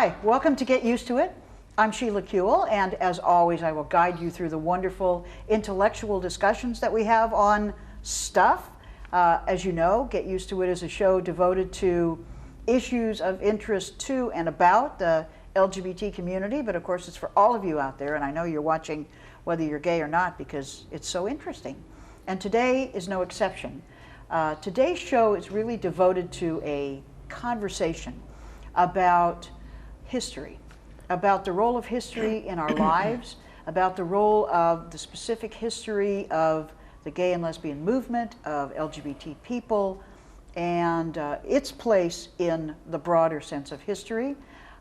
Hi, welcome to Get Used to It. I'm Sheila Kuehl, and as always, I will guide you through the wonderful intellectual discussions that we have on stuff. As you know, Get Used to It is a show devoted to issues of interest to and about the LGBT community, but of course it's for all of you out there, and I know you're watching whether you're gay or not because it's so interesting. And today is no exception. Today's show is really devoted to a conversation about history, about the role of history in our lives, about the role of the specific history of the gay and lesbian movement, of LGBT people, and its place in the broader sense of history.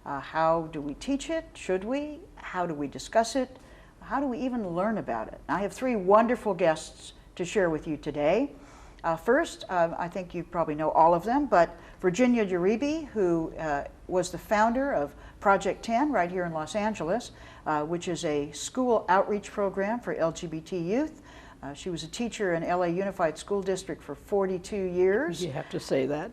How do we teach it? Should we? How do we discuss it? How do we even learn about it? I have three wonderful guests to share with you today. First, I think you probably know all of them, but Virginia Uribe, who was the founder of Project 10 right here in Los Angeles, which is a school outreach program for LGBT youth. She was a teacher in L.A. Unified School District for 42 years. You have to say that.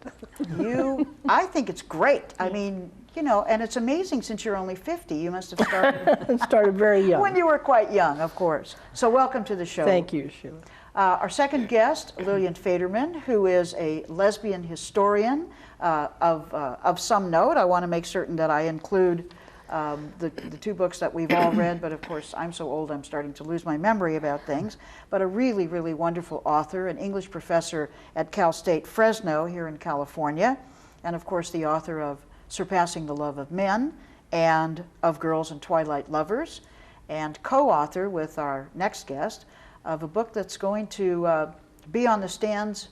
I think it's great. I mean, you know, and it's amazing since you're only 50. You must have started very young. When you were quite young, of course. So welcome to the show. Thank you, Sheila. Our second guest, Lillian Federman, who is a lesbian historian of some note. I want to make certain that I include the two books that we've all read, but of course I'm so old I'm starting to lose my memory about things. But a really, really wonderful author, an English professor at Cal State Fresno here in California, and of course the author of Surpassing the Love of Men and of Girls and Twilight Lovers, and co-author with our next guest of a book that's going to be on the stands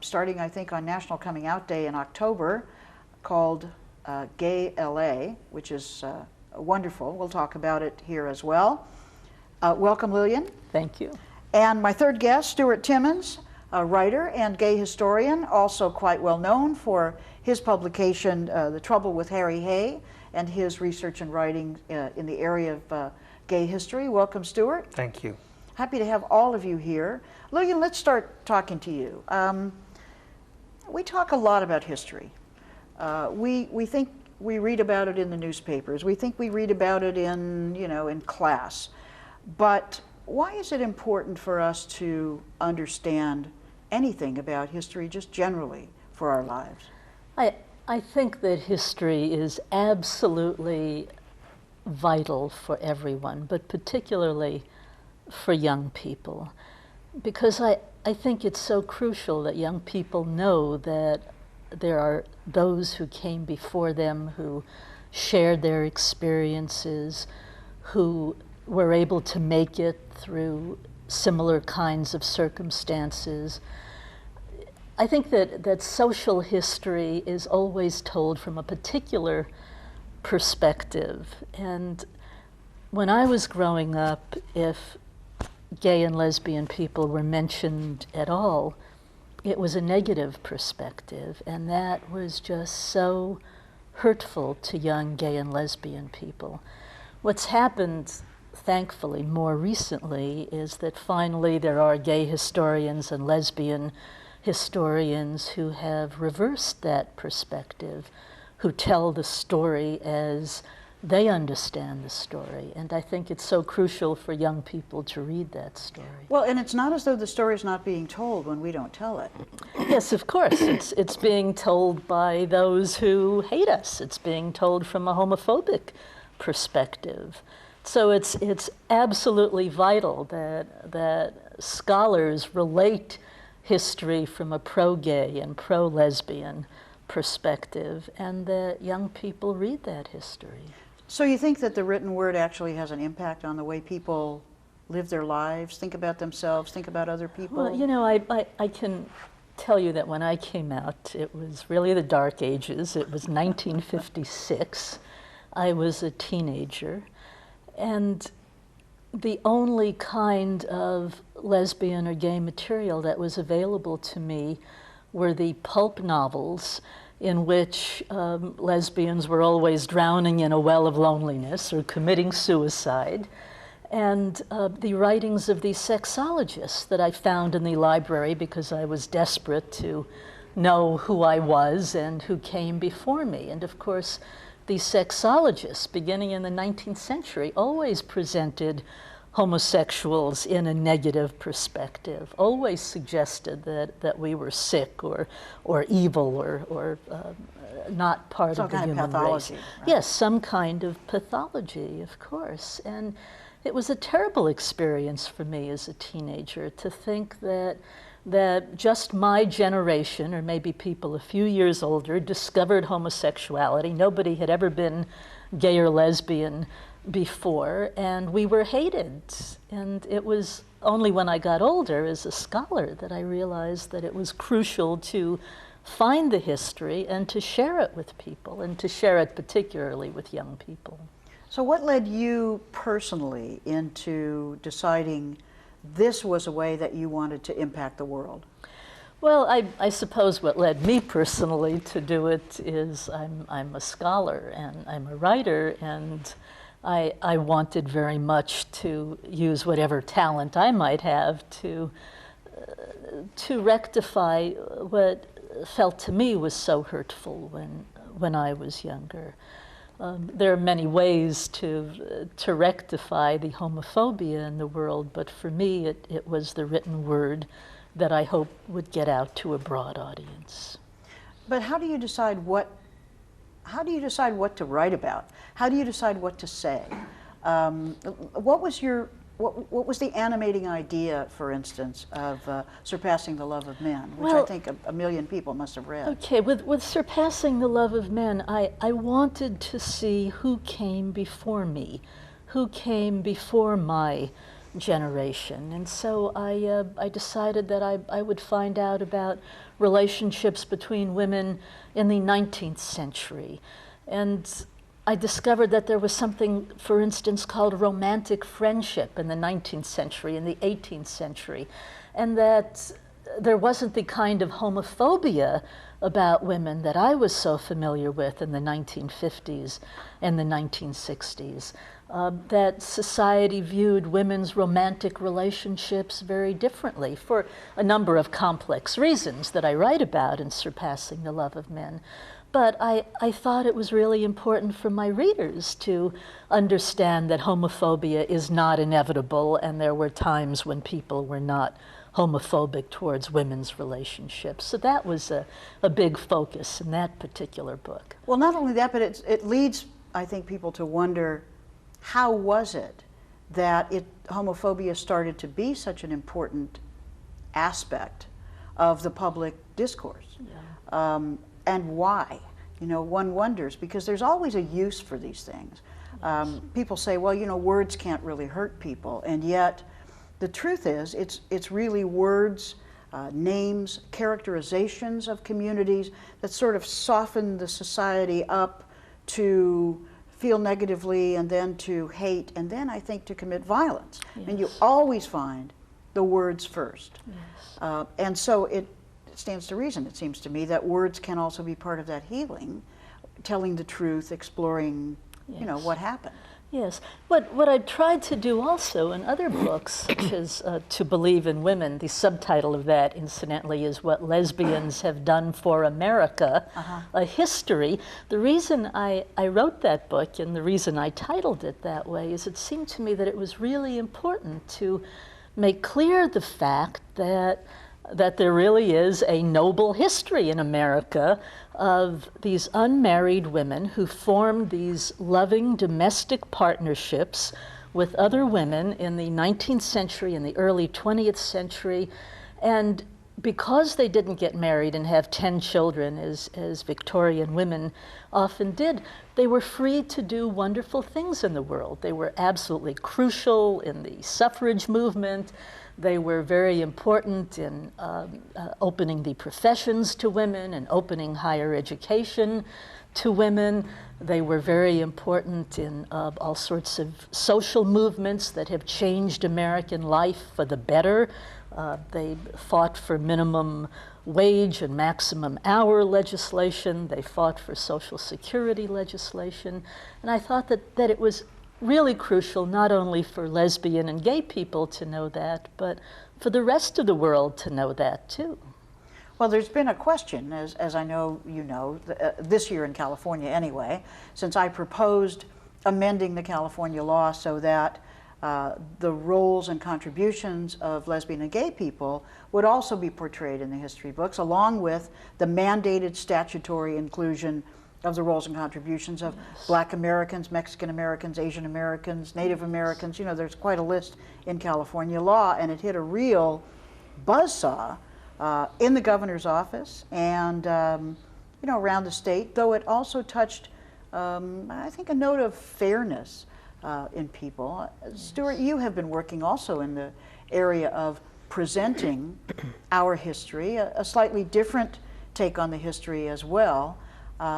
starting, I think, on National Coming Out Day in October, called Gay L.A., which is wonderful. We'll talk about it here as well. Welcome, Lillian. Thank you. And my third guest, Stuart Timmons, a writer and gay historian, also quite well known for his publication, The Trouble with Harry Hay, and his research and writing in the area of gay history. Welcome, Stuart. Thank you. Happy to have all of you here. Lillian, let's start talking to you. We talk a lot about history. We think we read about it in the newspapers. We think we read about it in, you know, in class. But why is it important for us to understand anything about history just generally for our lives? I think that history is absolutely vital for everyone, but particularly for young people, because I think it's so crucial that young people know that there are those who came before them, who shared their experiences, who were able to make it through similar kinds of circumstances. I think that social history is always told from a particular perspective. And when I was growing up, if gay and lesbian people were mentioned at all, it was a negative perspective, and that was just so hurtful to young gay and lesbian people. What's happened, thankfully, more recently is that finally there are gay historians and lesbian historians who have reversed that perspective, who tell the story as they understand the story, and I think it's so crucial for young people to read that story. Well, and it's not as though the story's not being told when we don't tell it. Yes, of course. It's being told by those who hate us. It's being told from a homophobic perspective. So it's absolutely vital that scholars relate history from a pro-gay and pro-lesbian perspective, and that young people read that history. So you think that the written word actually has an impact on the way people live their lives, think about themselves, think about other people? Well, you know, I can tell you that when I came out, it was really the dark ages. It was 1956. I was a teenager, and the only kind of lesbian or gay material that was available to me were the pulp novels in which lesbians were always drowning in a well of loneliness or committing suicide, and the writings of these sexologists that I found in the library because I was desperate to know who I was and who came before me. And of course, the sexologists, beginning in the 19th century, always presented homosexuals in a negative perspective, always suggested that we were sick or evil or not part of the human race. Some kind of pathology. Right? Yes, some kind of pathology, of course. And it was a terrible experience for me as a teenager to think that just my generation, or maybe people a few years older, discovered homosexuality. Nobody had ever been gay or lesbian before, and we were hated. And it was only when I got older as a scholar that I realized that it was crucial to find the history and to share it with people, and to share it particularly with young people. So what led you personally into deciding this was a way that you wanted to impact the world? Well, I suppose what led me personally to do it is I'm a scholar and I'm a writer, and I wanted very much to use whatever talent I might have to rectify what felt to me was so hurtful when I was younger. There are many ways to rectify the homophobia in the world, but for me it was the written word that I hope would get out to a broad audience. But how do you decide what to write about? How do you decide what to say? What was the animating idea, for instance, of Surpassing the Love of Men, which I think a million people must have read? Okay, with Surpassing the Love of Men, I wanted to see who came before me, who came before my generation. And so I decided that I would find out about relationships between women in the 19th century. And I discovered that there was something, for instance, called romantic friendship in the 19th century, in the 18th century, and that there wasn't the kind of homophobia about women that I was so familiar with in the 1950s and the 1960s. That society viewed women's romantic relationships very differently for a number of complex reasons that I write about in Surpassing the Love of Men. But I thought it was really important for my readers to understand that homophobia is not inevitable, and there were times when people were not homophobic towards women's relationships. So that was a big focus in that particular book. Well, not only that, but it leads, I think, people to wonder, how was it that homophobia started to be such an important aspect of the public discourse? Yeah. And why? You know, one wonders, because there's always a use for these things. Yes. People say, well, you know, words can't really hurt people, and yet the truth is it's really words, names, characterizations of communities that sort of soften the society up to feel negatively, and then to hate, and then I think to commit violence. Yes. And you always find the words first. Yes. And so it stands to reason, it seems to me, that words can also be part of that healing, telling the truth, exploring, yes, you know, what happened. Yes. What I tried to do also in other books, such as To Believe in Women, the subtitle of that, incidentally, is What Lesbians Have Done for America, a history. The reason I wrote that book, and the reason I titled it that way, is it seemed to me that it was really important to make clear the fact that there really is a noble history in America of these unmarried women who formed these loving domestic partnerships with other women in the 19th century and the early 20th century. And because they didn't get married and have 10 children, as Victorian women often did, they were free to do wonderful things in the world. They were absolutely crucial in the suffrage movement. They were very important in opening the professions to women and opening higher education to women. They were very important in all sorts of social movements that have changed American life for the better. They fought for minimum wage and maximum hour legislation. They fought for Social Security legislation. And I thought that it was really crucial not only for lesbian and gay people to know that, but for the rest of the world to know that too. Well, there's been a question, as I know you know, this year in California anyway, since I proposed amending the California law so that the roles and contributions of lesbian and gay people would also be portrayed in the history books, along with the mandated statutory inclusion of the roles and contributions of Black Americans, Mexican Americans, Asian Americans, Native Americans. You know, there's quite a list in California law, and it hit a real buzzsaw in the governor's office and you know, around the state, though it also touched, I think, a note of fairness in people. Stuart, you have been working also in the area of presenting our history, a slightly different take on the history as well,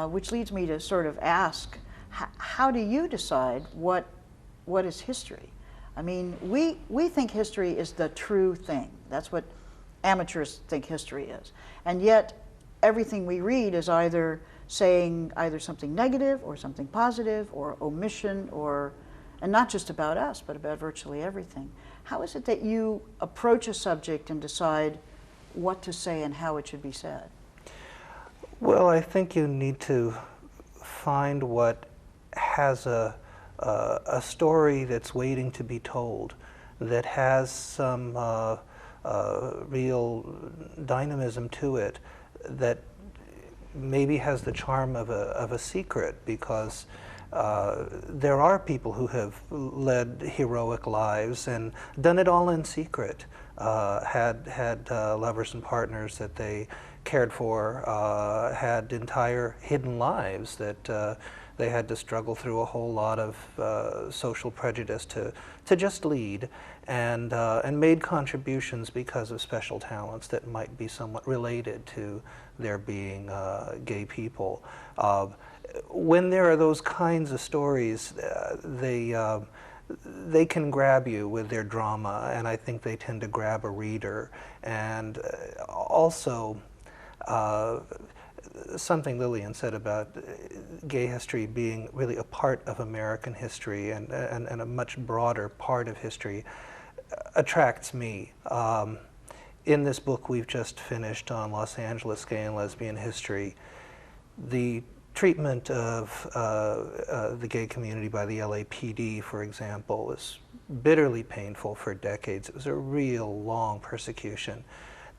which leads me to sort of ask, how do you decide what is history? I mean, we think history is the true thing. That's what amateurs think history is. And yet, everything we read is either saying either something negative or something positive or omission, or, and not just about us, but about virtually everything. How is it that you approach a subject and decide what to say and how it should be said? Well, I think you need to find what has a story that's waiting to be told, that has some real dynamism to it, that maybe has the charm of a secret, because there are people who have led heroic lives and done it all in secret, had lovers and partners that they cared for, had entire hidden lives that they had to struggle through a whole lot of social prejudice to just lead, and made contributions because of special talents that might be somewhat related to their being gay people. When there are those kinds of stories, they can grab you with their drama, and I think they tend to grab a reader. And also, something Lillian said about gay history being really a part of American history and a much broader part of history attracts me. In this book we've just finished on Los Angeles gay and lesbian history, the treatment of the gay community by the LAPD, for example, is bitterly painful for decades. It was a real long persecution.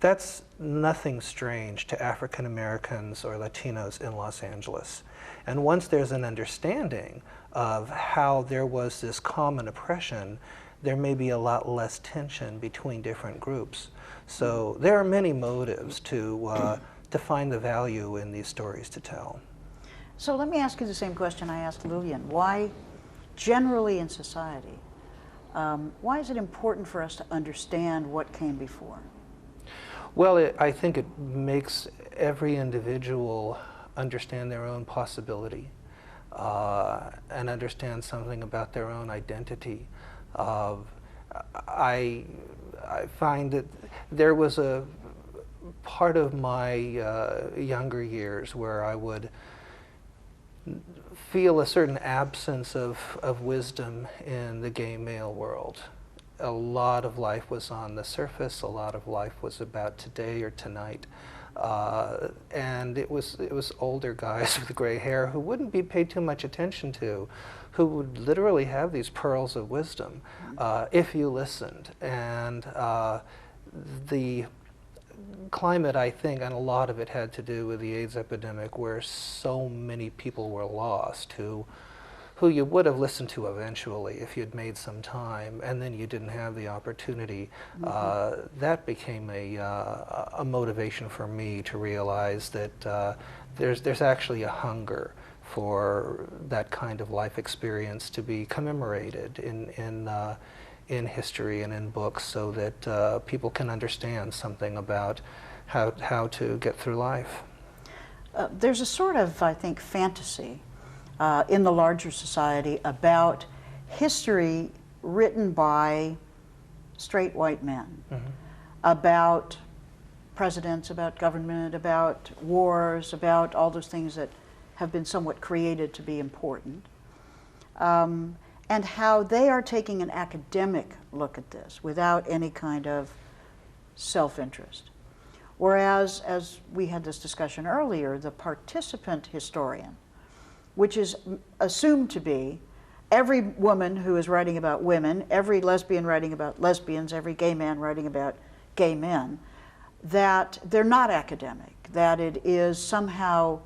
That's nothing strange to African Americans or Latinos in Los Angeles. And once there's an understanding of how there was this common oppression, there may be a lot less tension between different groups. So there are many motives to find the value in these stories to tell. So let me ask you the same question I asked Lillian. Why, generally in society, why is it important for us to understand what came before? Well, I think it makes every individual understand their own possibility and understand something about their own identity. I find that there was a part of my younger years where I would feel a certain absence of wisdom in the gay male world. A lot of life was on the surface, a lot of life was about today or tonight. And it was older guys with gray hair who wouldn't be paid too much attention to, who would literally have these pearls of wisdom if you listened. And the climate, I think, and a lot of it had to do with the AIDS epidemic, where so many people were lost who you would have listened to eventually if you'd made some time, and then you didn't have the opportunity. That became a motivation for me to realize that there's actually a hunger for that kind of life experience to be commemorated in history and in books, so that people can understand something about how to get through life. There's a sort of, I think, fantasy in the larger society about history written by straight white men, about presidents, about government, about wars, about all those things that have been somewhat created to be important, and how they are taking an academic look at this without any kind of self-interest. Whereas, as we had this discussion earlier, the participant historian, which is assumed to be every woman who is writing about women, every lesbian writing about lesbians, every gay man writing about gay men, that they're not academic, that it is somehow,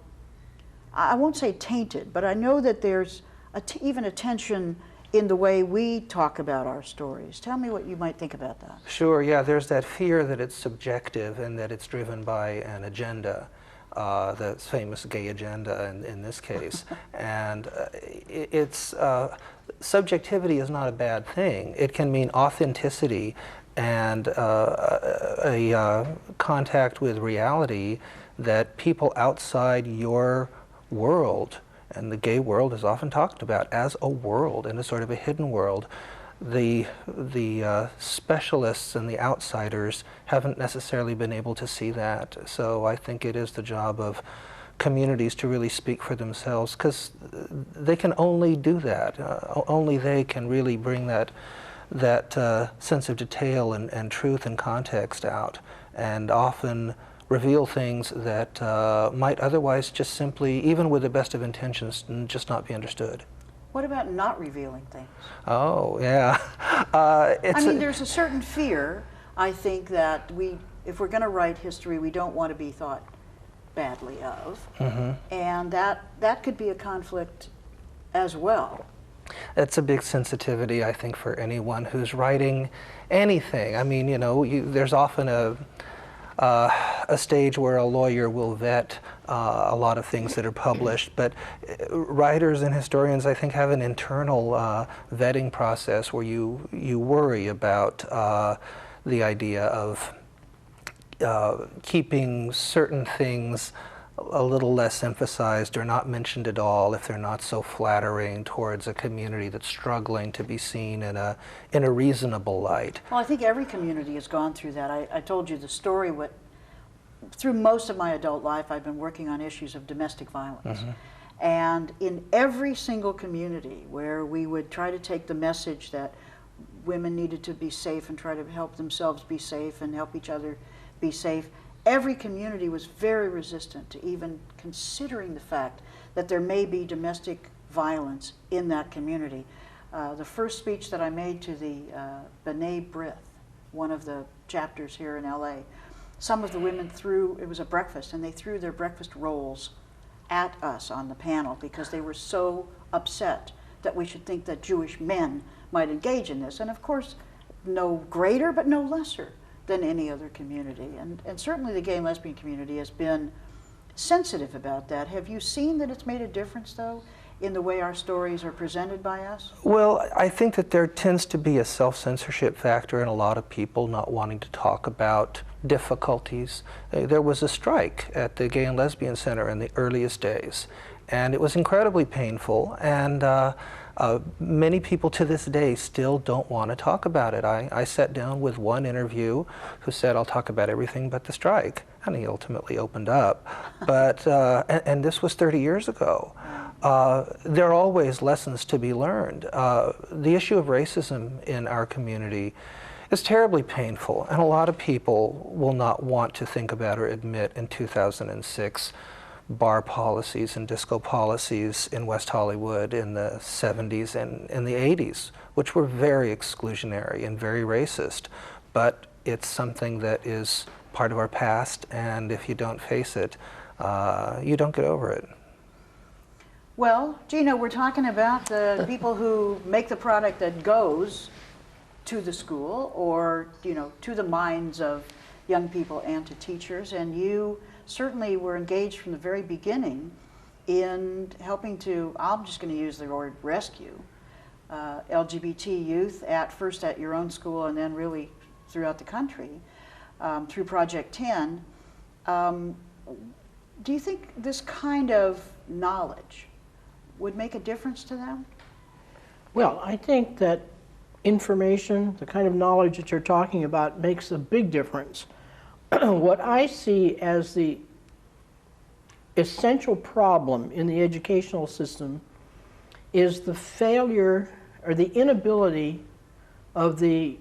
I won't say tainted, but I know that there's even a tension in the way we talk about our stories. Tell me what you might think about that. Sure, yeah, there's that fear that it's subjective and that it's driven by an agenda, the famous gay agenda in this case. And subjectivity is not a bad thing. It can mean authenticity and a contact with reality that people outside your world, and the gay world is often talked about as a world, and a sort of a hidden world. The specialists and the outsiders haven't necessarily been able to see that. So I think it is the job of communities to really speak for themselves, because they can only do that. Only they can really bring that sense of detail and truth and context out, and often reveal things that might otherwise just simply, even with the best of intentions, just not be understood. What about not revealing things? Oh, yeah. I mean, there's a certain fear, I think, that if we're going to write history, we don't want to be thought badly of. Mm-hmm. And that could be a conflict as well. It's a big sensitivity, I think, for anyone who's writing anything. I mean, there's often a stage where a lawyer will vet a lot of things that are published, but writers and historians, I think, have an internal vetting process where you worry about the idea of keeping certain things a little less emphasized or not mentioned at all if they're not so flattering towards a community that's struggling to be seen in a reasonable light. Well, I think every community has gone through that. I told you the story. Through most of my adult life, I've been working on issues of domestic violence. Mm-hmm. And in every single community where we would try to take the message that women needed to be safe and try to help themselves be safe and help each other be safe, every community was very resistant to even considering the fact that there may be domestic violence in that community. The first speech that I made to the B'nai B'rith, one of the chapters here in L.A., some of the women it was a breakfast, and they threw their breakfast rolls at us on the panel because they were so upset that we should think that Jewish men might engage in this. And of course, no greater, but no lesser than any other community. And certainly the gay and lesbian community has been sensitive about that. Have you seen that it's made a difference, though, in the way our stories are presented by us? Well, I think that there tends to be a self-censorship factor in a lot of people not wanting to talk about difficulties. There was a strike at the Gay and Lesbian Center in the earliest days, and it was incredibly painful, and many people to this day still don't want to talk about it. I sat down with one interview who said, "I'll talk about everything but the strike," and he ultimately opened up. But and this was 30 years ago. There are always lessons to be learned. The issue of racism in our community is terribly painful, and a lot of people will not want to think about or admit in 2006 bar policies and disco policies in West Hollywood in the 70s and in the 80s, which were very exclusionary and very racist. But it's something that is part of our past, and if you don't face it, you don't get over it. Well, Gina, we're talking about the people who make the product that goes to the school or, to the minds of young people and to teachers, and you certainly were engaged from the very beginning in helping to, I'm just going to use the word rescue, LGBT youth, first at your own school and then really throughout the country through Project 10. Do you think this kind of knowledge would make a difference to them? Well, I think that information, the kind of knowledge that you're talking about, makes a big difference. What I see as the essential problem in the educational system is the failure or the inability of the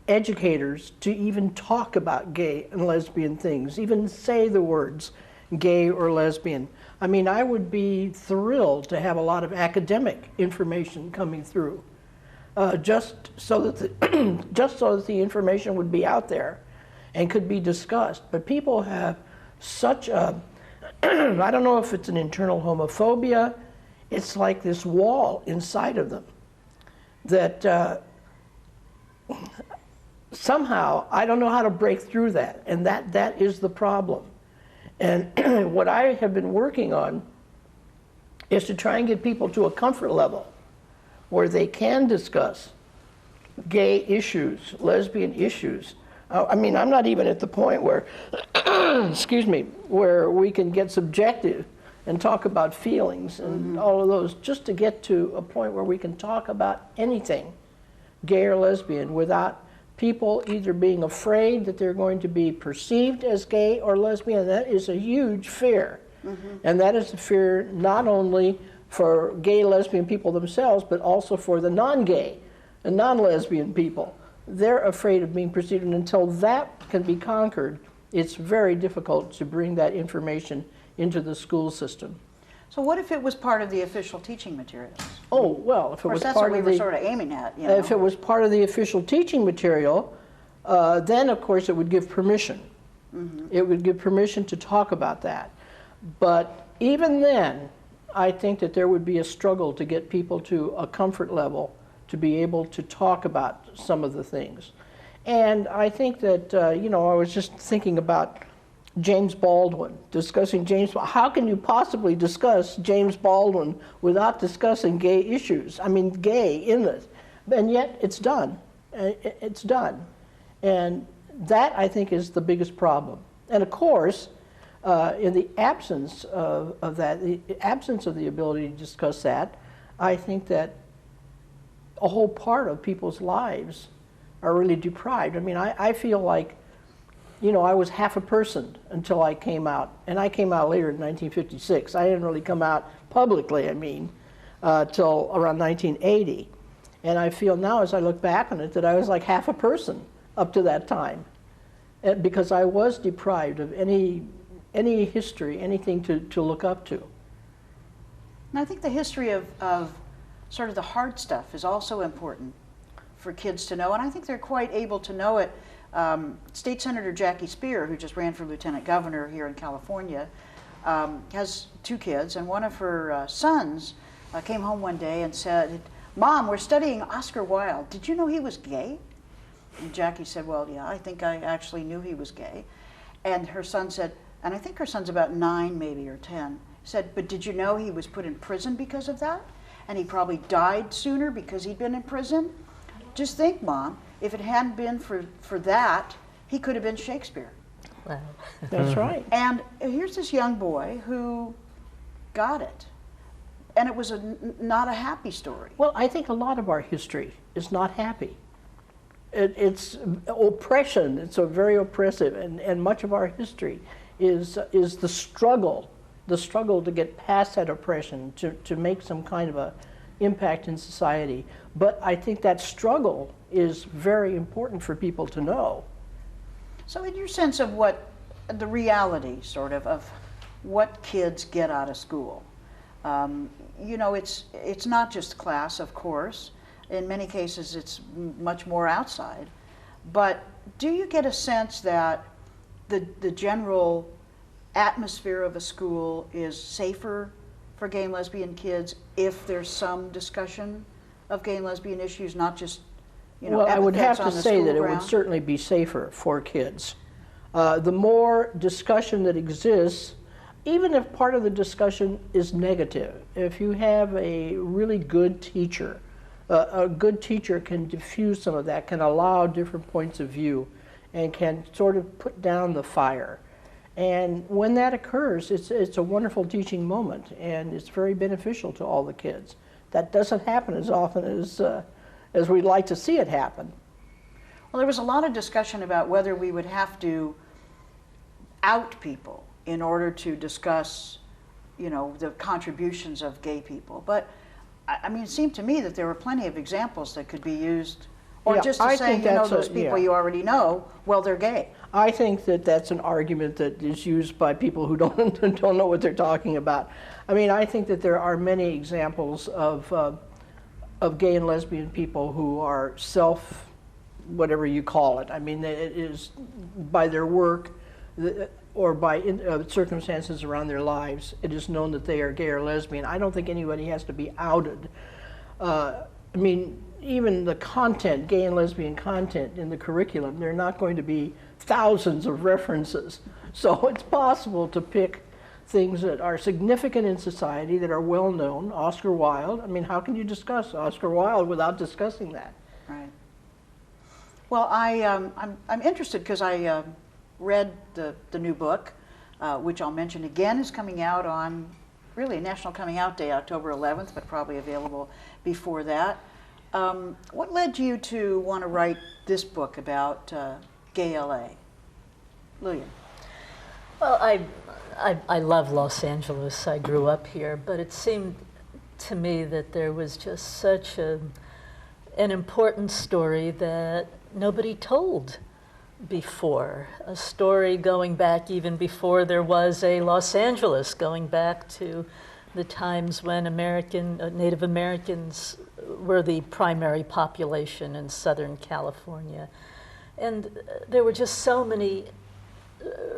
educators to even talk about gay and lesbian things, even say the words gay or lesbian. I mean, I would be thrilled to have a lot of academic information coming through, just so that the information would be out there and could be discussed. But people have such a, I don't know if it's an internal homophobia, it's like this wall inside of them that somehow, I don't know how to break through that, and that is the problem. And what I have been working on is to try and get people to a comfort level where they can discuss gay issues, lesbian issues. I mean, I'm not even at the point where, excuse me, where we can get subjective and talk about feelings and all of those, just to get to a point where we can talk about anything, gay or lesbian, without people either being afraid that they're going to be perceived as gay or lesbian. That is a huge fear. And that is a fear not only for gay, lesbian people themselves, but also for the non-gay and non-lesbian people. They're afraid of being perceived, and until that can be conquered, it's very difficult to bring that information into the school system. So what if it was part of the official teaching materials? Oh, well, if it was That's part what of we were the, sort of aiming at, you know. if it was part of the official teaching material, then of course it would give permission. It would give permission to talk about that. But even then, I think that there would be a struggle to get people to a comfort level to be able to talk about some of the things. And I think that, you know, I was just thinking about James Baldwin, discussing James. How can you possibly discuss James Baldwin without discussing gay issues? I mean, gay in it. And yet it's done. It's done. And that, I think, is the biggest problem. And of course, in the absence of that, the absence of the ability to discuss that, I think that a whole part of people's lives are really deprived. I mean, I feel like, you know, I was half a person until I came out, and I came out later in 1956. I didn't really come out publicly, I mean, till around 1980. And I feel now, as I look back on it, that I was like half a person up to that time, because I was deprived of any history, anything to look up to. And I think the history of sort of the hard stuff is also important for kids to know, and I think they're quite able to know it. State Senator Jackie Speer, who just ran for lieutenant governor here in California, has 2 kids, and one of her sons came home one day and said, "Mom, we're studying Oscar Wilde. Did you know he was gay?" And Jackie said, "Well, yeah, I think I actually knew he was gay." And her son said, and I think her son's about 9 maybe or 10, said, "But did you know he was put in prison because of that? And he probably died sooner because he'd been in prison? Just think, Mom, if it hadn't been for that, he could have been Shakespeare." Wow. That's right. And here's this young boy who got it. And it was not a happy story. Well, I think a lot of our history is not happy. It's oppression. It's a very oppressive, and much of our history is the struggle to get past that oppression, to make some kind of a impact in society. But I think that struggle is very important for people to know. So in your sense of what the reality sort of what kids get out of school, you know, it's not just class, of course. In many cases, it's much more outside. But do you get a sense that the general atmosphere of a school is safer for gay and lesbian kids if there's some discussion of gay and lesbian issues, not just, you know, well, I would have epithets to on the say school that it ground? would certainly be safer for kids. The more discussion that exists, even if part of the discussion is negative, if you have a really good teacher, a good teacher can diffuse some of that, can allow different points of view, and can sort of put down the fire. And when that occurs, it's a wonderful teaching moment, and it's very beneficial to all the kids. That doesn't happen as often as we'd like to see it happen. Well, there was a lot of discussion about whether we would have to out people in order to discuss, you know, the contributions of gay people. But I mean, it seemed to me that there were plenty of examples that could be used Or Yeah, just to I say, think you know, that's those people yeah. you already know, well, they're gay. I think that that's an argument that is used by people who don't don't know what they're talking about. I mean, I think that there are many examples of gay and lesbian people who are whatever you call it. I mean, it is by their work or by circumstances around their lives, it is known that they are gay or lesbian. I don't think anybody has to be outed. I mean, even the content, gay and lesbian content in the curriculum, there are not going to be thousands of references. So it's possible to pick things that are significant in society, that are well known. Oscar Wilde, I mean, how can you discuss Oscar Wilde without discussing that? Right. Well, I'm interested because I read the new book, which I'll mention again is coming out on really National Coming Out Day, October 11th, but probably available before that. What led you to want to write this book about Gay L.A.? Lillian. Well, I love Los Angeles. I grew up here, but it seemed to me that there was just such an important story that nobody told before. A story going back even before there was a Los Angeles, going back to the times when Native Americans were the primary population in Southern California. And there were just so many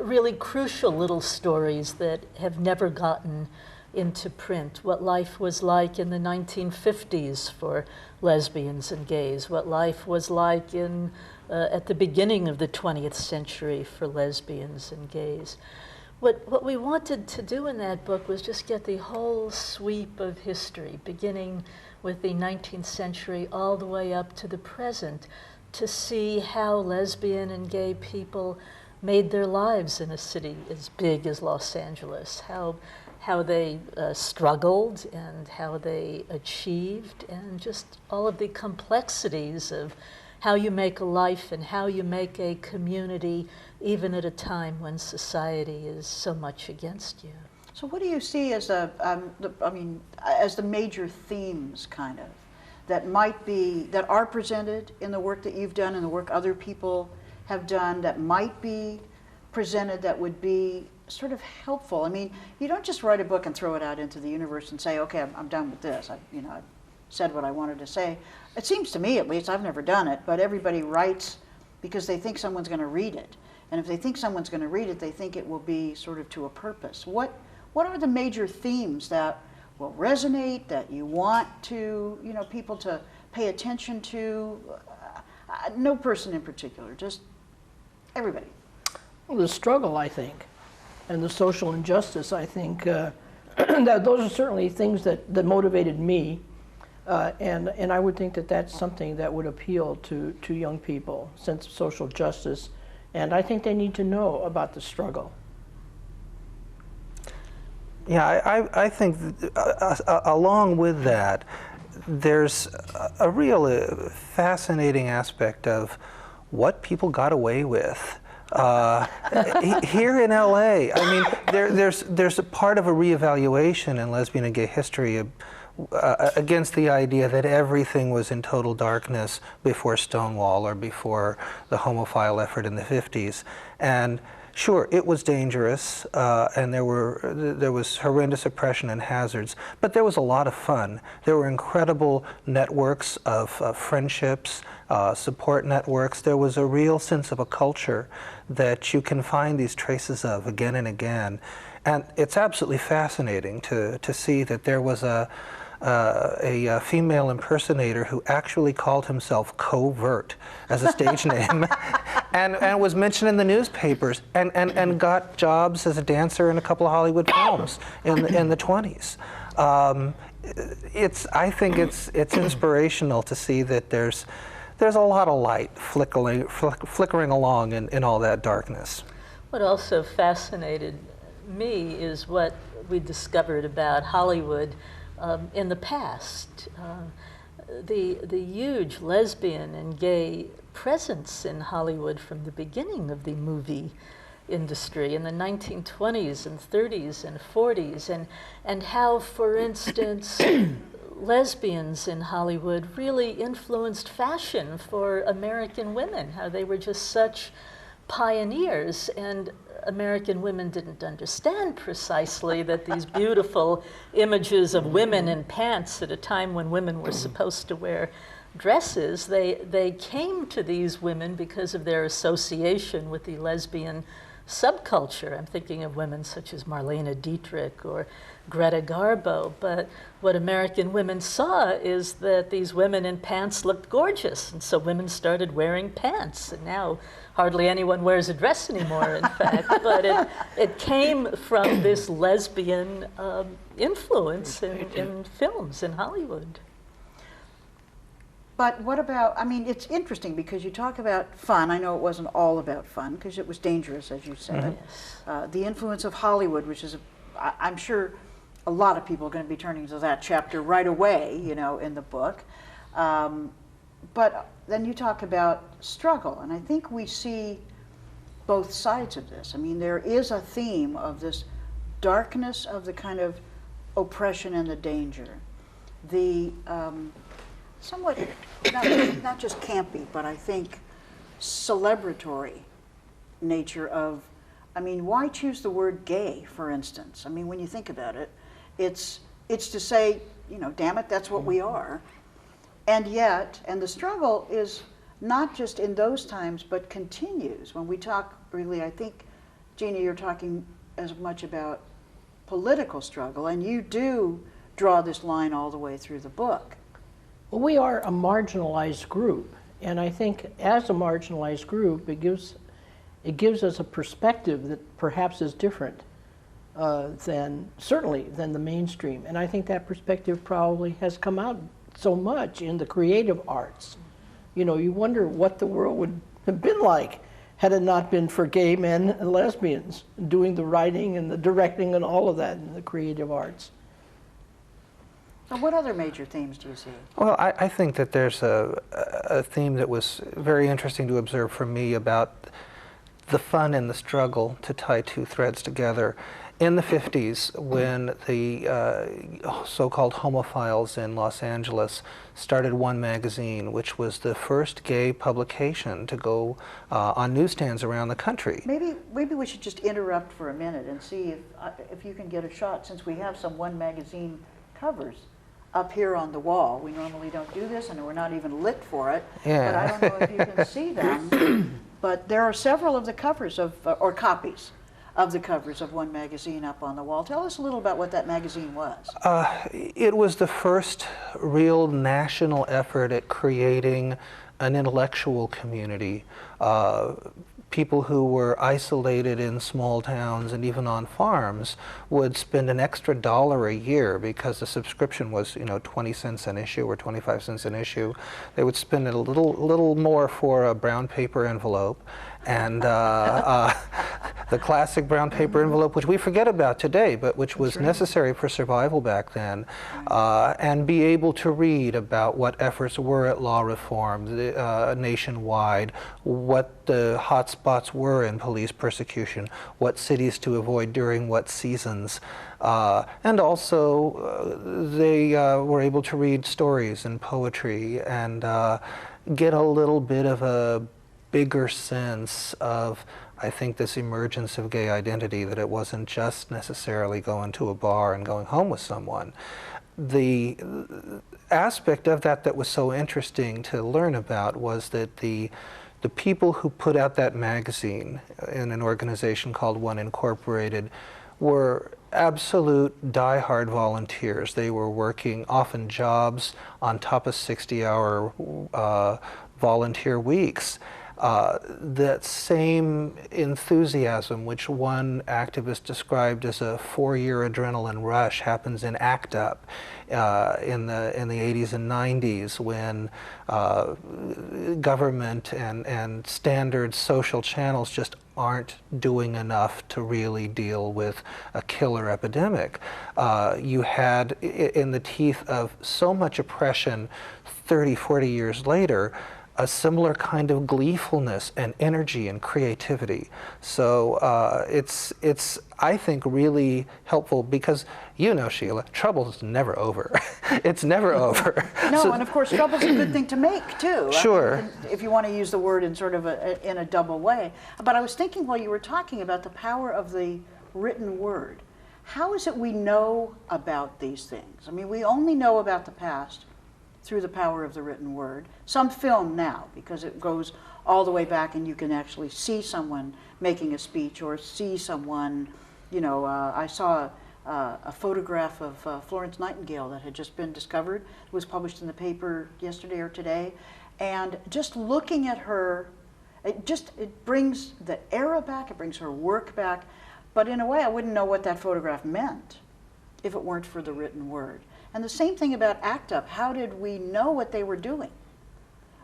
really crucial little stories that have never gotten into print. What life was like in the 1950s for lesbians and gays, what life was like at the beginning of the 20th century for lesbians and gays. What we wanted to do in that book was just get the whole sweep of history, beginning with the 19th century all the way up to the present, to see how lesbian and gay people made their lives in a city as big as Los Angeles, how they struggled and how they achieved, and just all of the complexities of how you make a life and how you make a community, even at a time when society is so much against you. So what do you see as as the major themes, kind of, that are presented in the work that you've done and the work other people have done, that might be presented, that would be sort of helpful? I mean, you don't just write a book and throw it out into the universe and say, okay, I'm done with this. I've said what I wanted to say. It seems to me, at least, I've never done it, but everybody writes because they think someone's going to read it. And if they think someone's going to read it, they think it will be sort of to a purpose. What are the major themes that will resonate, that you want to, people to pay attention to? No person in particular, just everybody. Well, the struggle, I think, and the social injustice, I think, that those are certainly things that motivated me, and I would think that that's something that would appeal to young people, sense of social justice, and I think they need to know about the struggle. Yeah, I think along with that, there's a real fascinating aspect of what people got away with. Here in L.A., I mean, there's a part of a reevaluation in lesbian and gay history against the idea that everything was in total darkness before Stonewall or before the homophile effort in the 50s. And sure, it was dangerous, and there was horrendous oppression and hazards, but there was a lot of fun. There were incredible networks of friendships, support networks. There was a real sense of a culture that you can find these traces of again and again. And it's absolutely fascinating to see that there was a female impersonator who actually called himself Covert as a stage name and was mentioned in the newspapers and got jobs as a dancer in a couple of Hollywood films in the 20s. I think it's inspirational to see that there's a lot of light flickering along in all that darkness. What also fascinated me is what we discovered about Hollywood in the past. The huge lesbian and gay presence in Hollywood from the beginning of the movie industry in the 1920s and 30s and 40s, and how, for instance, lesbians in Hollywood really influenced fashion for American women, how they were just such pioneers, and American women didn't understand precisely that these beautiful images of women in pants at a time when women were supposed to wear dresses, they came to these women because of their association with the lesbian subculture. I'm thinking of women such as Marlene Dietrich or Greta Garbo, but what American women saw is that these women in pants looked gorgeous, and so women started wearing pants, and now hardly anyone wears a dress anymore, in fact, but it came from this lesbian influence in films in Hollywood. But what about, I mean, it's interesting because you talk about fun. I know it wasn't all about fun because it was dangerous, as you said. Yes. The influence of Hollywood, which is, I'm sure a lot of people are going to be turning to that chapter right away, you know, in the book. But then you talk about struggle, and I think we see both sides of this. I mean, there is a theme of this darkness of the kind of oppression and the danger. The somewhat, not just campy, but I think celebratory nature of, I mean, why choose the word gay, for instance? I mean, when you think about it, it's to say, you know, damn it, that's what we are. And yet, and the struggle is not just in those times, but continues. When we talk, really, I think, Gina, you're talking as much about political struggle, and you do draw this line all the way through the book. Well, we are a marginalized group, and I think as a marginalized group, it gives us a perspective that perhaps is different certainly than the mainstream. And I think that perspective probably has come out so much in the creative arts. You know, you wonder what the world would have been like had it not been for gay men and lesbians doing the writing and the directing and all of that in the creative arts. So what other major themes do you see? Well, I think that there's a theme that was very interesting to observe for me about the fun and the struggle to tie two threads together. In the 50s, when the so-called homophiles in Los Angeles started One Magazine, which was the first gay publication to go on newsstands around the country. Maybe we should just interrupt for a minute and see if you can get a shot, since we have some One Magazine covers up here on the wall. We normally don't do this, and we're not even lit for it. Yeah. But I don't know if you can see them. But there are several of the covers of, or copies of the covers of One Magazine up on the wall. Tell us a little about what that magazine was. It was the first real national effort at creating an intellectual community. People who were isolated in small towns and even on farms would spend an extra $1 a year because the subscription was, you know, 20 cents an issue or 25 cents an issue. They would spend a little more for a brown paper envelope, and the classic brown paper envelope, which we forget about today, but which was necessary for survival back then, and be able to read about what efforts were at law reform nationwide, what the hot spots were in police persecution, what cities to avoid during what seasons. And also they were able to read stories and poetry and get a little bit of a bigger sense of, I think, this emergence of gay identity, that it wasn't just necessarily going to a bar and going home with someone. The aspect of that was so interesting to learn about was that the people who put out that magazine in an organization called One Incorporated were absolute die-hard volunteers. They were working often jobs on top of 60-hour volunteer weeks. That same enthusiasm, which one activist described as a 4-year adrenaline rush, happens in ACT UP in the 80s and 90s, when government and standard social channels just aren't doing enough to really deal with a killer epidemic. You had, in the teeth of so much oppression 30, 40 years later, a similar kind of gleefulness and energy and creativity. So it's I think really helpful because, you know, Sheila, trouble's never over. It's never over. No, So- and of course, trouble's a good thing to make too. Sure. I mean, if you want to use the word in sort of in a double way. But I was thinking while you were talking about the power of the written word. How is it we know about these things? I mean, we only know about the past through the power of the written word. Some film now, because it goes all the way back and you can actually see someone making a speech or see someone, you know, I saw a photograph of Florence Nightingale that had just been discovered. It was published in the paper yesterday or today. And just looking at her, it brings the era back, it brings her work back. But in a way, I wouldn't know what that photograph meant if it weren't for the written word. And the same thing about ACT UP. How did we know what they were doing?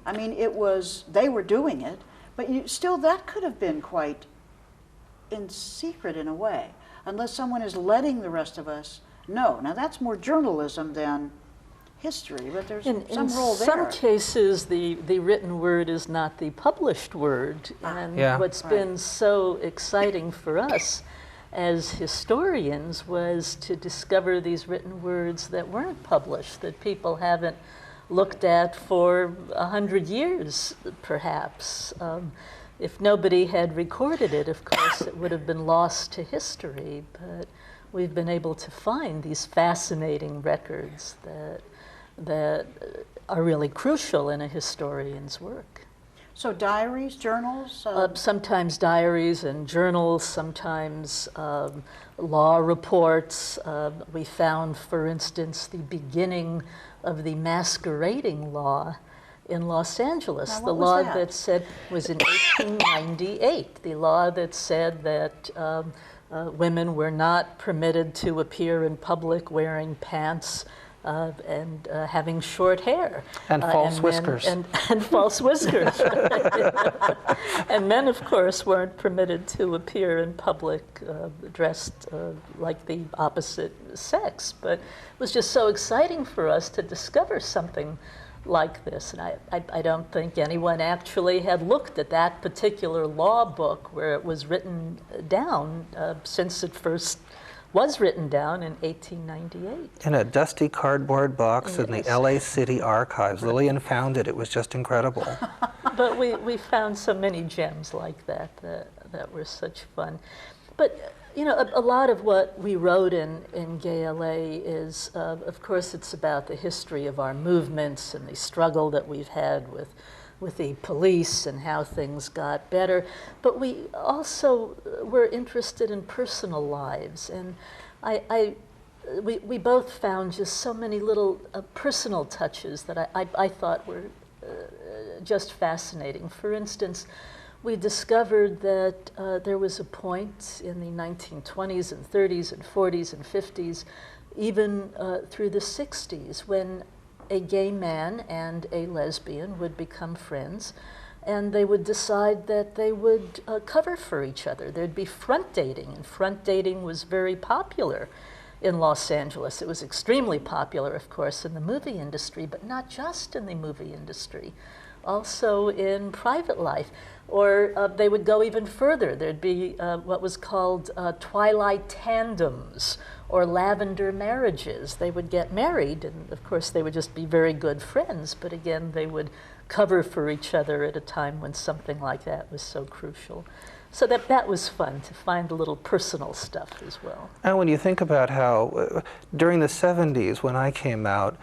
I mean, they were doing it, but still that could have been quite in secret in a way, unless someone is letting the rest of us know. Now that's more journalism than history, but there's some role there. In some cases, the written word is not the published word. And Yeah. what's been so exciting for us as historians was to discover these written words that weren't published, that people haven't looked at for 100 years, perhaps. If nobody had recorded it, of course, it would have been lost to history, but we've been able to find these fascinating records that are really crucial in a historian's work. So diaries, journals? Sometimes diaries and journals, sometimes law reports. We found, for instance, the beginning of the masquerading law in Los Angeles. Now, The what was law that? that said was in 1898. The law that said that women were not permitted to appear in public wearing pants and having short hair. And false men- whiskers. And false whiskers. And men, of course, weren't permitted to appear in public dressed like the opposite sex. But it was just so exciting for us to discover something like this. And I don't think anyone actually had looked at that particular law book where it was written down since it first was written down in 1898. In a dusty cardboard box in the Yes. L.A. City archives. Lillian found it. It was just incredible. But we found so many gems like that were such fun. But you know, a lot of what we wrote in Gay L.A. is, of course, it's about the history of our movements and the struggle that we've had with the police and how things got better. But we also were interested in personal lives. And we both found just so many little personal touches that I thought were just fascinating. For instance, we discovered that there was a point in the 1920s and 30s and 40s and 50s, even through the 60s, when a gay man and a lesbian would become friends, and they would decide that they would cover for each other. There'd be front dating, and front dating was very popular in Los Angeles. It was extremely popular, of course, in the movie industry, but not just in the movie industry, also in private life. Or they would go even further. There'd be what was called twilight tandems or lavender marriages. They would get married, and of course they would just be very good friends, but again, they would cover for each other at a time when something like that was so crucial. So that was fun, to find a little personal stuff as well. And when you think about how during the 70s, when I came out,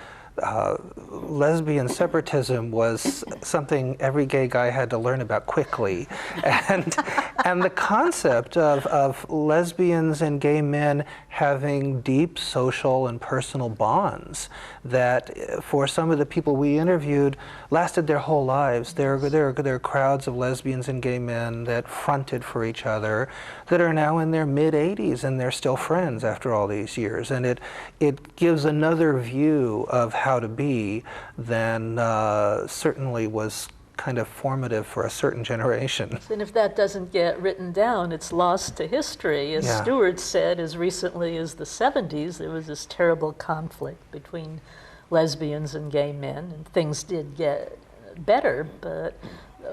lesbian separatism was something every gay guy had to learn about quickly. And the concept of lesbians and gay men having deep social and personal bonds that for some of the people we interviewed lasted their whole lives. There are crowds of lesbians and gay men that fronted for each other that are now in their mid-80s and they're still friends after all these years. And it gives another view of how to be than certainly was kind of formative for a certain generation. And if that doesn't get written down, it's lost to history. As Yeah. Stuart said, as recently as the 70s, there was this terrible conflict between lesbians and gay men, and things did get better, but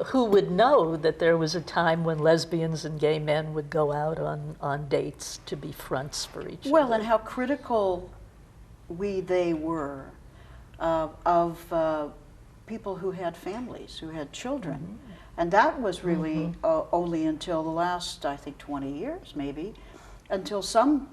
who would know that there was a time when lesbians and gay men would go out on dates to be fronts for each other? Well, and how critical they were of people who had families, who had children. And that was really only until the last, I think, 20 years, maybe, until some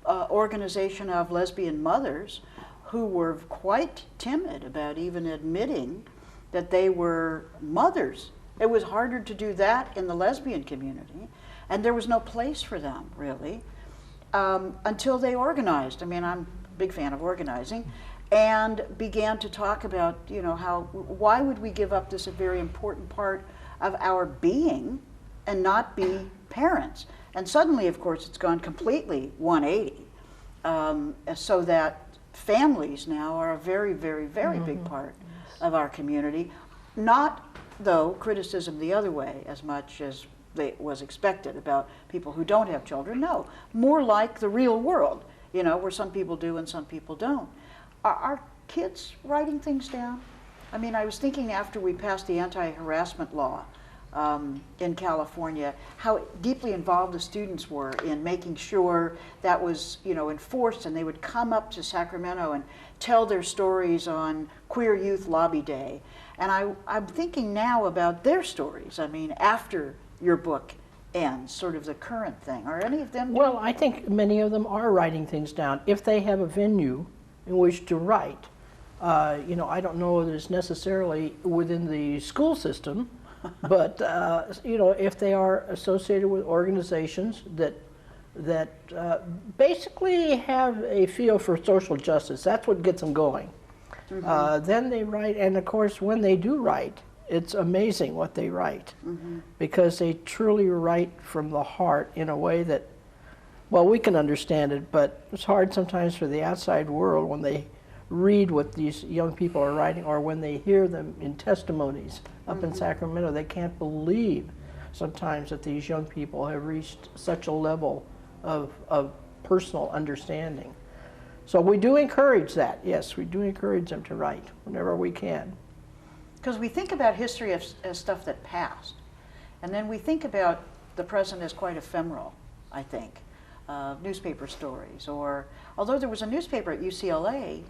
organization of lesbian mothers who were quite timid about even admitting that they were mothers. It was harder to do that in the lesbian community, and there was no place for them, really, until they organized. I mean, I'm a big fan of organizing, and began to talk about, why would we give up this very important part of our being and not be parents? And suddenly, of course, it's gone completely 180, so that families now are a very, very, very big part of our community. Not, though, criticism the other way as much as was expected about people who don't have children. No, more like the real world, where some people do and some people don't. Are kids writing things down? I mean, I was thinking after we passed the anti-harassment law in California, how deeply involved the students were in making sure that was, enforced, and they would come up to Sacramento and tell their stories on Queer Youth Lobby Day. And I'm thinking now about their stories, I mean, after your book ends, sort of the current thing. Are any of them? Well, I think many of them are writing things down if they have a venue in which to write. I don't know that it's necessarily within the school system, but if they are associated with organizations that basically have a feel for social justice, that's what gets them going. Then they write, and of course, when they do write, it's amazing what they write, because they truly write from the heart in a way that, well, we can understand it, but it's hard sometimes for the outside world when they read what these young people are writing, or when they hear them in testimonies up in Sacramento. They can't believe sometimes that these young people have reached such a level of personal understanding. So we do encourage that. Yes, we do encourage them to write whenever we can. Because we think about history as stuff that passed, and then we think about the present as quite ephemeral, I think. Newspaper stories, or although there was a newspaper at UCLA,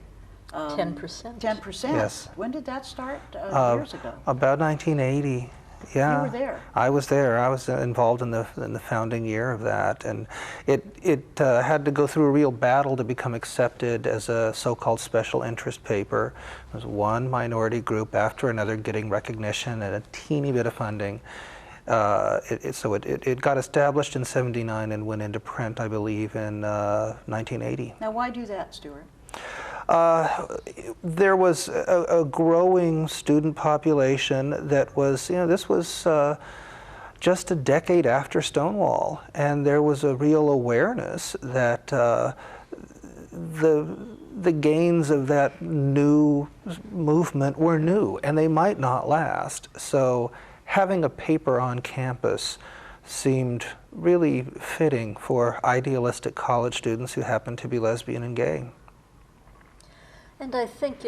10%. 10%. Yes. When did that start? Years ago. About 1980. Yeah, You were there. I was there. I was involved in the founding year of that, and it had to go through a real battle to become accepted as a so-called special interest paper. It was one minority group after another getting recognition and a teeny bit of funding. So it got established in '79 and went into print, I believe, in 1980. Now, why do that, Stuart? There was a growing student population that was, this was just a decade after Stonewall, and there was a real awareness that the gains of that new movement were new, and they might not last. So having a paper on campus seemed really fitting for idealistic college students who happened to be lesbian and gay. And I think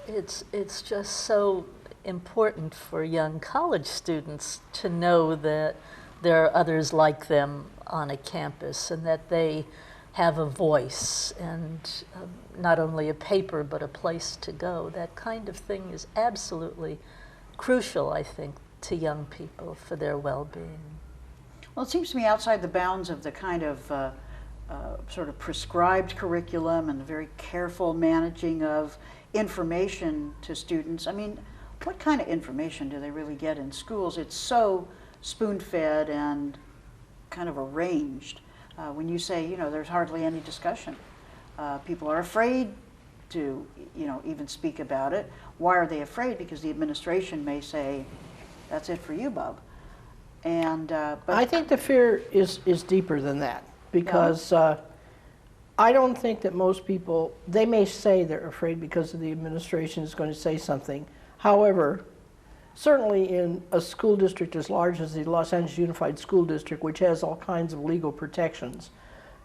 it's just so important for young college students to know that there are others like them on a campus, and that they have a voice, and not only a paper but a place to go. That kind of thing is absolutely crucial, I think, to young people for their well-being. Well, it seems to me outside the bounds of the kind of sort of prescribed curriculum and the very careful managing of information to students. I mean, what kind of information do they really get in schools? It's so spoon-fed and kind of arranged. When you say, there's hardly any discussion. People are afraid to, even speak about it. Why are they afraid? Because the administration may say, that's it for you, bub. And but I think the fear is deeper than that, because I don't think that most people, they may say they're afraid because of the administration is going to say something. However, certainly in a school district as large as the Los Angeles Unified School District, which has all kinds of legal protections,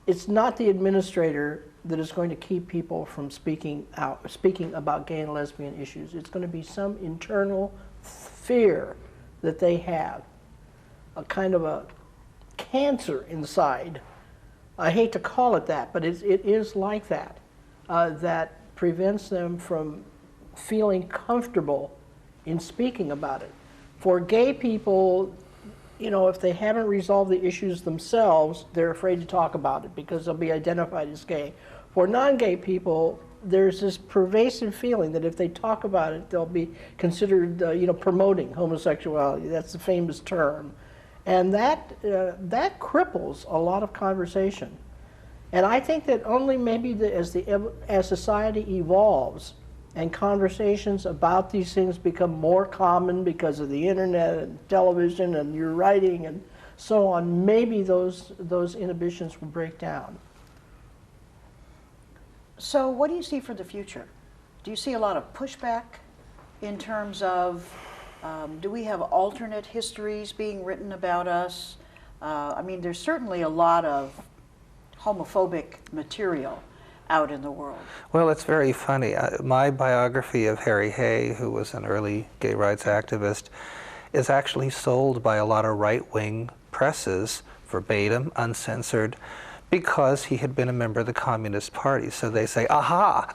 it's not the administrator that is going to keep people from speaking about gay and lesbian issues. It's going to be some internal fear that they have, a kind of a cancer inside. I hate to call it that, but it is like that, that prevents them from feeling comfortable in speaking about it. For gay people, you know, if they haven't resolved the issues themselves, they're afraid to talk about it because they'll be identified as gay. For non-gay people, there's this pervasive feeling that if they talk about it, they'll be considered, you know, promoting homosexuality. That's the famous term. And that cripples a lot of conversation. And I think that only maybe as society evolves and conversations about these things become more common because of the internet and television and your writing and so on, maybe those inhibitions will break down. So what do you see for the future? Do you see a lot of pushback in terms of, do we have alternate histories being written about us? I mean, there's certainly a lot of homophobic material out in the world. Well, it's very funny. My biography of Harry Hay, who was an early gay rights activist, is actually sold by a lot of right-wing presses, verbatim, uncensored, because he had been a member of the Communist Party. So they say, aha!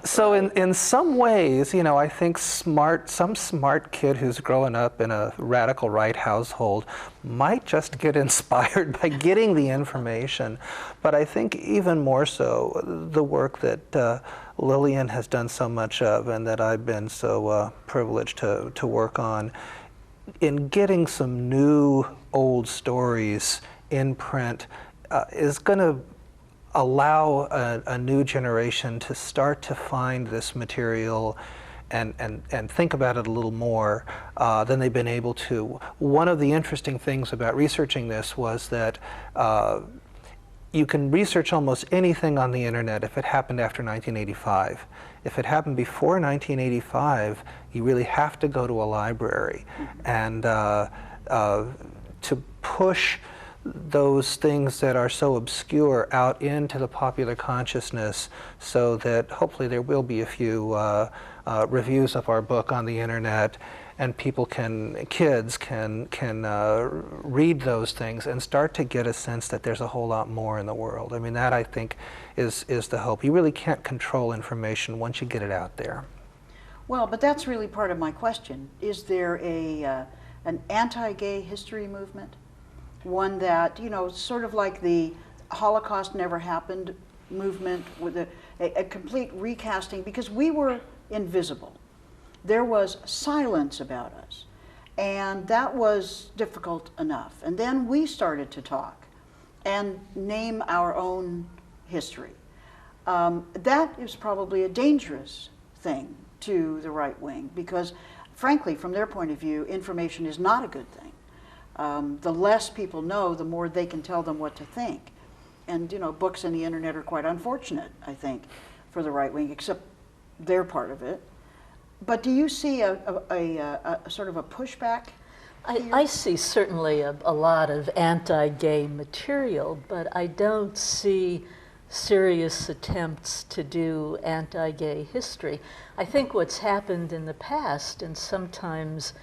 So in some ways, you know, I think some smart kid who's growing up in a radical right household might just get inspired by getting the information. But I think even more so, the work that Lillian has done so much of and that I've been so privileged to work on, in getting some new old stories in print is going to allow a new generation to start to find this material and think about it a little more than they've been able to. One of the interesting things about researching this was that you can research almost anything on the internet if it happened after 1985. If it happened before 1985, you really have to go to a library and to push those things that are so obscure out into the popular consciousness, so that hopefully there will be a few reviews of our book on the internet, and kids can read those things and start to get a sense that there's a whole lot more in the world. I mean, that I think is the hope. You really can't control information once you get it out there. Well, but that's really part of my question. Is there an anti-gay history movement? One that, you know, sort of like the Holocaust never happened movement, with a complete recasting, because we were invisible. There was silence about us, and that was difficult enough. And then we started to talk and name our own history. That is probably a dangerous thing to the right wing, because frankly, from their point of view, information is not a good thing. The less people know, the more they can tell them what to think. And, you know, books and the internet are quite unfortunate, I think, for the right wing, except they're part of it. But do you see a sort of a pushback? I see certainly a lot of anti-gay material, but I don't see serious attempts to do anti-gay history. I think what's happened in the past, and sometimes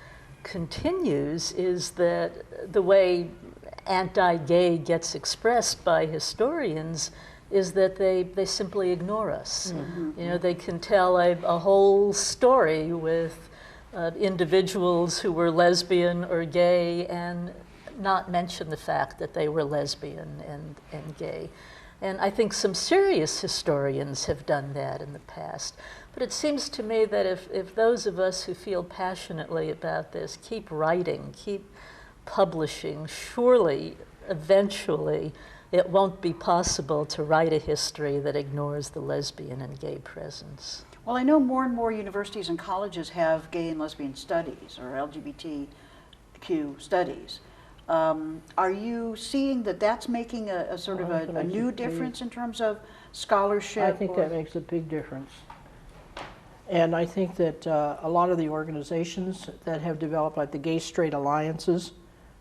continues, is that the way anti-gay gets expressed by historians is that they simply ignore us. Mm-hmm. You know, they can tell a whole story with individuals who were lesbian or gay and not mention the fact that they were lesbian and gay. And I think some serious historians have done that in the past. But it seems to me that if those of us who feel passionately about this keep writing, keep publishing, surely, eventually, it won't be possible to write a history that ignores the lesbian and gay presence. Well, I know more and more universities and colleges have gay and lesbian studies, or LGBTQ studies. Are you seeing that that's making a sort of a new difference in terms of scholarship? I think that makes a big difference. And I think that a lot of the organizations that have developed, like the Gay Straight Alliances,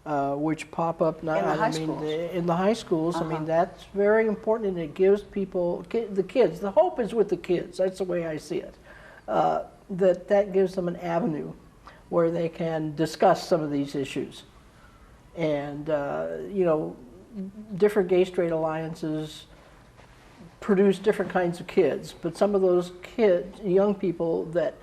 which pop up now. In the high schools. In the high schools. I mean, that's very important, and it gives people, the kids, the hope is with the kids. That's the way I see it. That gives them an avenue where they can discuss some of these issues. And, you know, different gay-straight alliances produce different kinds of kids, but some of those kids, young people that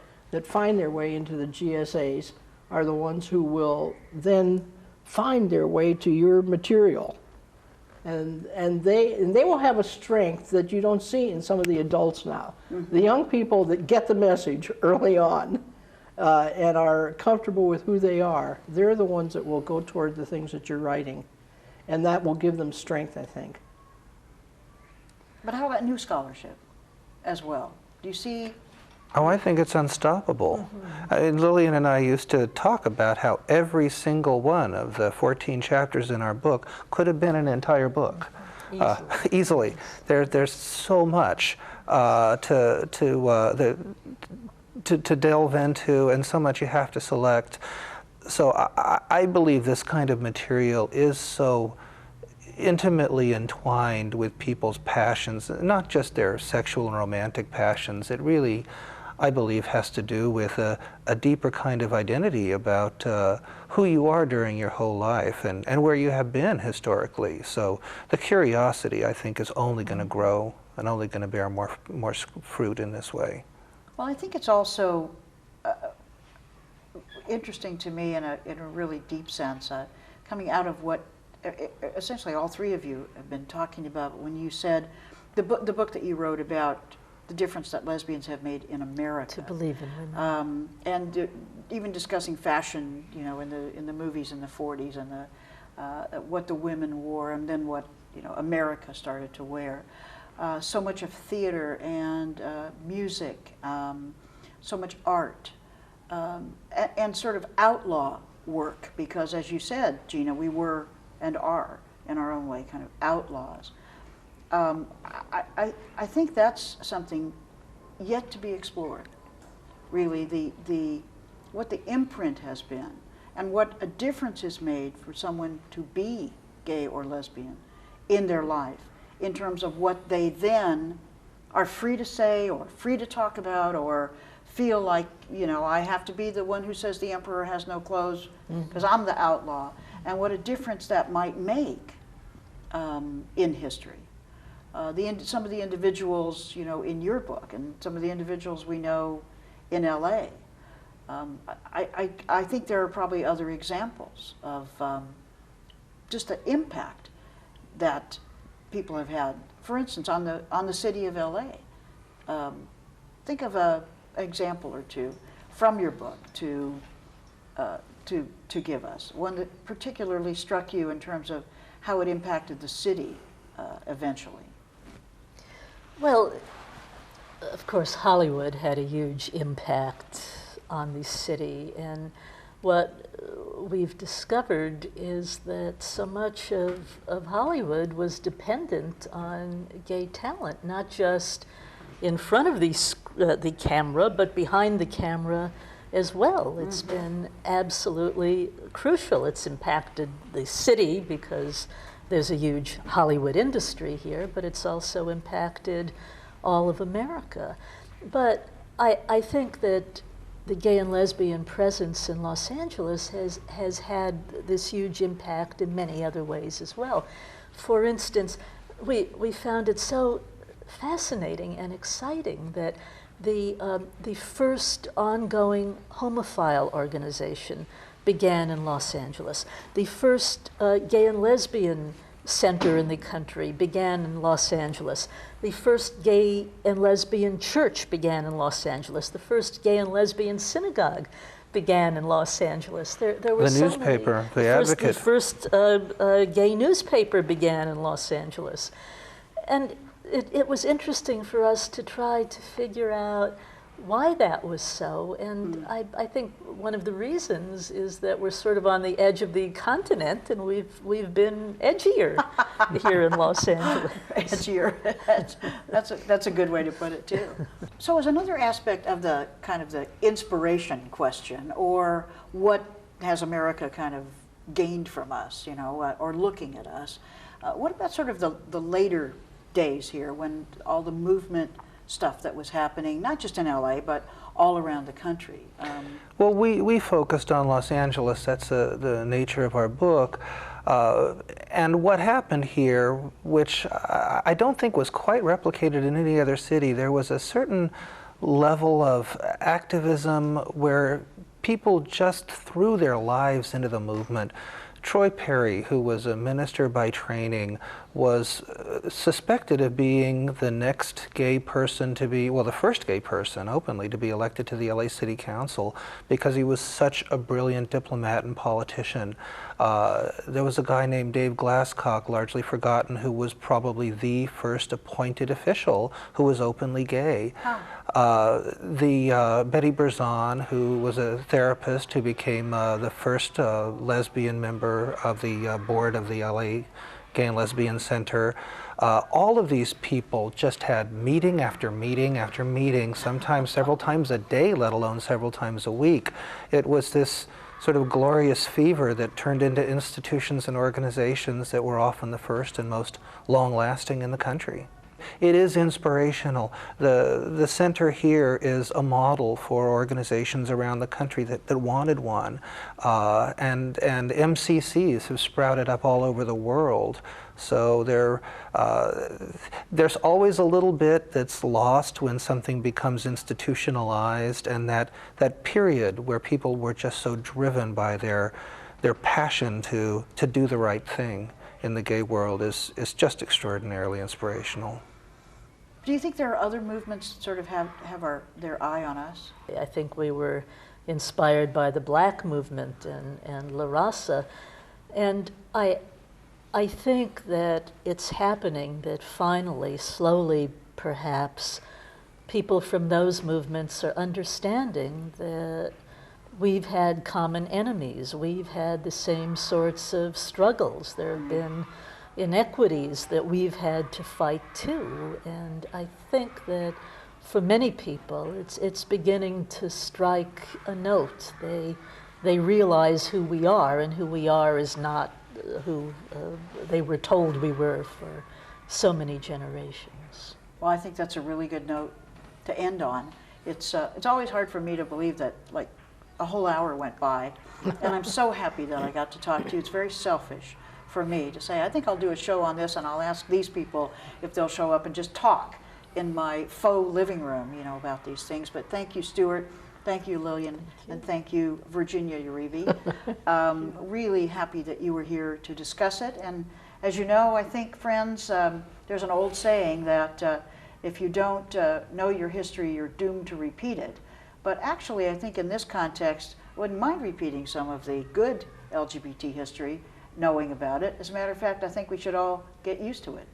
find their way into the GSAs are the ones who will then find their way to your material. And they will have a strength that you don't see in some of the adults now. Mm-hmm. The young people that get the message early on and are comfortable with who they are, they're the ones that will go toward the things that you're writing. And that will give them strength, I think. But how about new scholarship as well? Do you see? Oh, I think it's unstoppable. Lillian and I used to talk about how every single one of the 14 chapters in our book could have been an entire book. Easily. There's so much to delve into, and so much you have to select. So I believe this kind of material is so intimately entwined with people's passions, not just their sexual and romantic passions. It really, I believe, has to do with a deeper kind of identity about who you are during your whole life and where you have been historically. So the curiosity, I think, is only going to grow and only going to bear more fruit in this way. Well, I think it's also interesting to me in a really deep sense, coming out of what essentially all three of you have been talking about when you said the book that you wrote about the difference that lesbians have made in America. To believe in women. And even discussing fashion, you know, in the movies in the 40s and what the women wore and then what, you know, America started to wear. So much of theater and music, so much art, and sort of outlaw work, because as you said, Gina, we were and are, in our own way, kind of outlaws. I think that's something yet to be explored, really, what the imprint has been and what a difference is made for someone to be gay or lesbian in their life in terms of what they then are free to say or free to talk about or feel like, you know, I have to be the one who says the emperor has no clothes because I'm the outlaw, and what a difference that might make in history. Some of the individuals, you know, in your book and some of the individuals we know in L.A., I think there are probably other examples of just the impact that people have had. For instance, on the city of L.A., think of an example or two from your book to give us, one that particularly struck you in terms of how it impacted the city eventually. Well, of course, Hollywood had a huge impact on the city, and what we've discovered is that so much of Hollywood was dependent on gay talent, not just in front of the camera, but behind the camera as well. It's been absolutely crucial. It's impacted the city because there's a huge Hollywood industry here, but it's also impacted all of America. But I think that the gay and lesbian presence in Los Angeles has had this huge impact in many other ways as well. For instance, we found it so fascinating and exciting that the first ongoing homophile organization began in Los Angeles. The first gay and lesbian center in the country began in Los Angeles. The first gay and lesbian church began in Los Angeles. The first gay and lesbian synagogue began in Los Angeles. There was the newspaper, the Advocate. The first gay newspaper began in Los Angeles. And it was interesting for us to try to figure out why that was so, and I think one of the reasons is that we're sort of on the edge of the continent, and we've been edgier here in Los Angeles. Edgier. That's a good way to put it too. So, as another aspect of the kind of the inspiration question, or what has America kind of gained from us, you know, or looking at us. What about sort of the later days here when all the movement stuff that was happening, not just in LA, but all around the country? Well, we focused on Los Angeles. That's the nature of our book. And what happened here, which I don't think was quite replicated in any other city, there was a certain level of activism where people just threw their lives into the movement. Troy Perry, who was a minister by training, was suspected of being the next gay person to be, well, the first gay person openly to be elected to the LA City Council because he was such a brilliant diplomat and politician. There was a guy named Dave Glasscock, largely forgotten, who was probably the first appointed official who was openly gay. Betty Berzon, who was a therapist who became the first lesbian member of the board of the LA Gay and Lesbian Center. All of these people just had meeting after meeting after meeting, sometimes several times a day, let alone several times a week. It was this sort of glorious fever that turned into institutions and organizations that were often the first and most long-lasting in the country. It is inspirational. The center here is a model for organizations around the country that wanted one. And MCCs have sprouted up all over the world. So there's always a little bit that's lost when something becomes institutionalized, and that period where people were just so driven by their passion to do the right thing in the gay world is just extraordinarily inspirational. Do you think there are other movements that sort of have their eye on us? I think we were inspired by the Black movement and La Raza, and I think that it's happening that finally, slowly perhaps, people from those movements are understanding that we've had common enemies, we've had the same sorts of struggles, there have been inequities that we've had to fight too, and I think that for many people it's beginning to strike a note. They realize who we are, and who we are is not who they were told we were for so many generations. Well, I think that's a really good note to end on. It's always hard for me to believe that like a whole hour went by, and I'm so happy that I got to talk to you. It's very selfish for me to say, I think I'll do a show on this and I'll ask these people if they'll show up and just talk in my faux living room, you know, about these things. But thank you, Stuart. Thank you, Lillian. And thank you, Virginia Uribe. Really happy that you were here to discuss it. And as you know, I think, friends, there's an old saying that if you don't know your history, you're doomed to repeat it. But actually, I think in this context, I wouldn't mind repeating some of the good LGBT history, knowing about it. As a matter of fact, I think we should all get used to it.